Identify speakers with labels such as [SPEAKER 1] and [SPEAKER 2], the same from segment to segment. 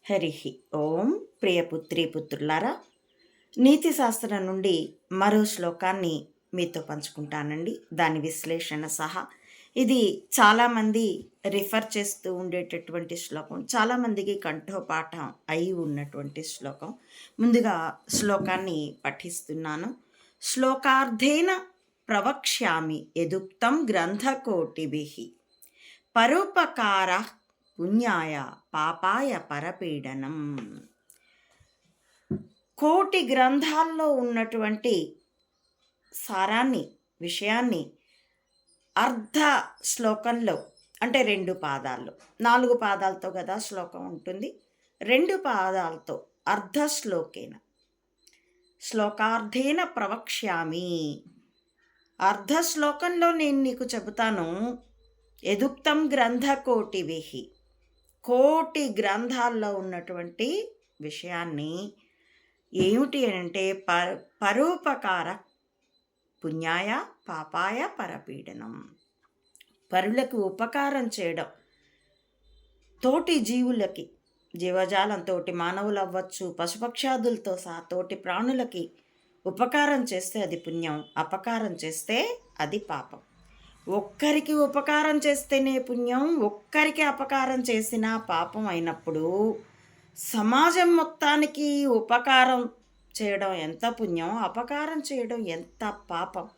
[SPEAKER 1] హరి ఓం. ప్రియపుత్రి పుత్రులారా, నీతి శాస్త్రం నుండి మరో శ్లోకాన్ని మీతో పంచుకుంటానండి, దాని విశ్లేషణ సహా. ఇది చాలామంది రిఫర్ చేస్తూ ఉండేటటువంటి శ్లోకం, చాలామందికి కంఠోపాఠం అయి ఉన్నటువంటి శ్లోకం. ముందుగా శ్లోకాన్ని పఠిస్తున్నాను. శ్లోకార్థేన ప్రవక్ష్యామి యదుక్తం గ్రంథకోటిభిః పరోపకార పుణ్యాయ పాపాయ పరపీడనం. కోటి గ్రంథాల్లో ఉన్నటువంటి సారాన్ని, విషయాన్ని అర్ధ శ్లోకంలో, అంటే 2 పాదాల్లో, 4 పాదాలతో కదా శ్లోకం ఉంటుంది, 2 పాదాలతో అర్ధ శ్లోకేన శ్లోకార్థేన ప్రవక్ష్యామి. అర్ధ శ్లోకంలో నేను నీకు చెబుతాను. యదుక్తం గ్రంథకోటిభిః, కోటి గ్రంథాల్లో ఉన్నటువంటి విషయాన్ని ఏమిటి అంటే పరోపకార పుణ్యాయ పాపాయ పరపీడనం. పరులకు ఉపకారం చేయడం, తోటి జీవులకి, జీవజాలం, తోటి మానవులు అవ్వచ్చు, పశుపక్షాదులతో సహా తోటి ప్రాణులకి ఉపకారం చేస్తే అది పుణ్యం, అపకారం చేస్తే అది పాపం. ఒక్కరికి ఉపకారం చేస్తేనే పుణ్యం, ఒక్కరికి అపకారం చేసినా పాపం అయినప్పుడు సమాజం మొత్తానికి ఉపకారం చేయడం ఎంత పుణ్యం, అపకారం చేయడం ఎంత పాపం.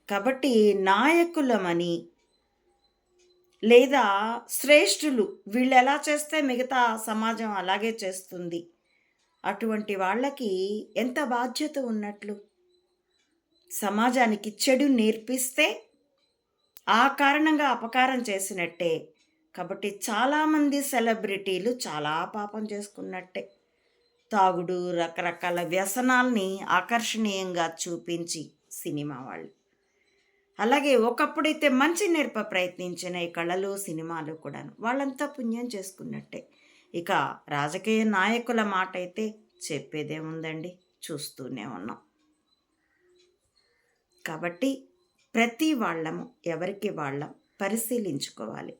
[SPEAKER 1] కాబట్టి నాయకులమని లేదా శ్రేష్ఠులు, వీళ్ళు ఎలా చేస్తే మిగతా సమాజం అలాగే చేస్తుంది, అటువంటి వాళ్ళకి ఎంత బాధ్యత ఉన్నట్లు. సమాజానికి చెడు నేర్పిస్తే ఆ కారణంగా అపకారం చేసినట్టే. కాబట్టి చాలామంది సెలబ్రిటీలు చాలా పాపం చేసుకున్నట్టే. తాగుడు, రకరకాల వ్యసనాల్ని ఆకర్షణీయంగా చూపించి సినిమా వాళ్ళు, అలాగే ఒకప్పుడైతే మంచి నేర్ప ప్రయత్నించిన ఈ కళలు, సినిమాలు కూడాను, వాళ్ళంతా పుణ్యం చేసుకున్నట్టే. ఇక రాజకీయ నాయకుల మాట అయితే చెప్పేదేముందండి, చూస్తూనే ఉన్నాం. కాబట్టి ప్రతి వాళ్ళము ఎవరికి వాళ్ళం పరిశీలించుకోవాలి.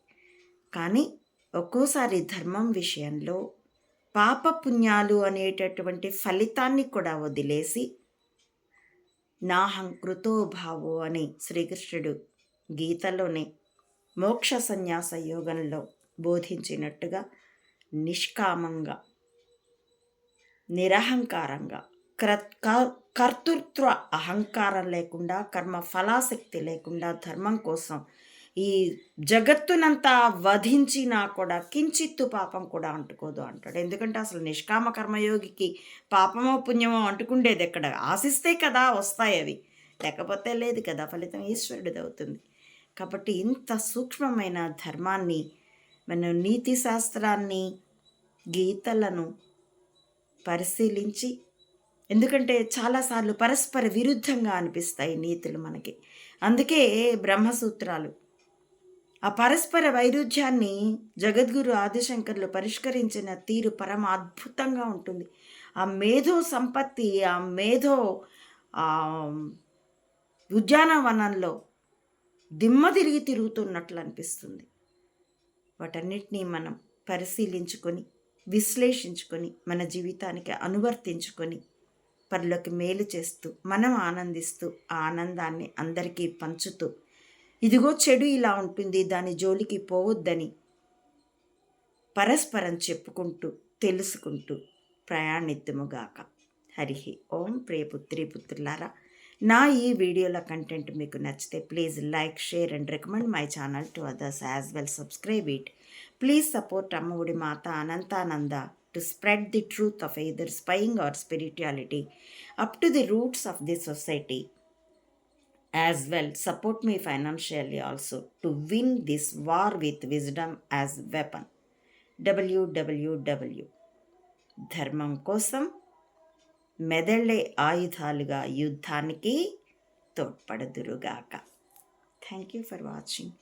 [SPEAKER 1] కానీ ఒక్కోసారి ధర్మం విషయంలో పాపపుణ్యాలు అనేటటువంటి ఫలితాన్ని కూడా వదిలేసి నాహం కృతో భావో అని శ్రీకృష్ణుడు గీతలోనే మోక్ష సన్యాస యోగంలో బోధించినట్టుగా నిష్కామంగా, నిరహంకారంగా, కర్తృత్వ అహంకారం లేకుండా, కర్మ ఫలాశక్తి లేకుండా ధర్మం కోసం ఈ జగత్తునంతా వధించినా కూడా కించిత్తు పాపం కూడా అంటుకోదు అంటాడు. ఎందుకంటే అసలు నిష్కామ కర్మయోగికి పాపమో పుణ్యమో అంటుకుండేది ఎక్కడ? ఆశిస్తే కదా వస్తాయి అవి, లేకపోతే లేదు కదా, ఫలితం ఈశ్వరుడిది అవుతుంది. కాబట్టి ఇంత సూక్ష్మమైన ధర్మాన్ని, మన నీతి శాస్త్రాన్ని, గీతలను పరిశీలించి, ఎందుకంటే చాలాసార్లు పరస్పర విరుద్ధంగా అనిపిస్తాయి నీతులు మనకి. అందుకే బ్రహ్మసూత్రాలు ఆ పరస్పర వైరుధ్యాన్ని జగద్గురు ఆదిశంకర్లు పరిష్కరించిన తీరు పరమ అద్భుతంగా ఉంటుంది. ఆ మేధో సంపత్తి, ఆ మేధో ఉద్యానవనంలో దిమ్మ తిరిగి తిరుగుతున్నట్లు అనిపిస్తుంది. వాటన్నిటినీ మనం పరిశీలించుకొని, విశ్లేషించుకొని, మన జీవితానికి అనువర్తించుకొని, పరులకు మేలు చేస్తూ, మనం ఆనందిస్తూ, ఆ ఆనందాన్ని అందరికీ పంచుతూ, ఇదిగో చెడు ఇలా ఉంటుంది, దాని జోలికి పోవద్దని పరస్పరం చెప్పుకుంటూ, తెలుసుకుంటూ ప్రయాణిద్దుముగాక. హరి ఓం. ప్రియపుత్రి పుత్రులారా, నా ఈ వీడియోల కంటెంట్ మీకు నచ్చితే please like, share and recommend my channel to others as well. Subscribe it. Please support Ammaodi Mata Anantananda to spread the truth of either spying or spirituality up to the roots of the society. As well, support me financially also to win this war with wisdom as weapon. www. ధర్మం కోసం మెదళ్ళే ఆయుధాలుగా యుద్ధానికి తోడ్పడదురుగాక. Thank you for watching.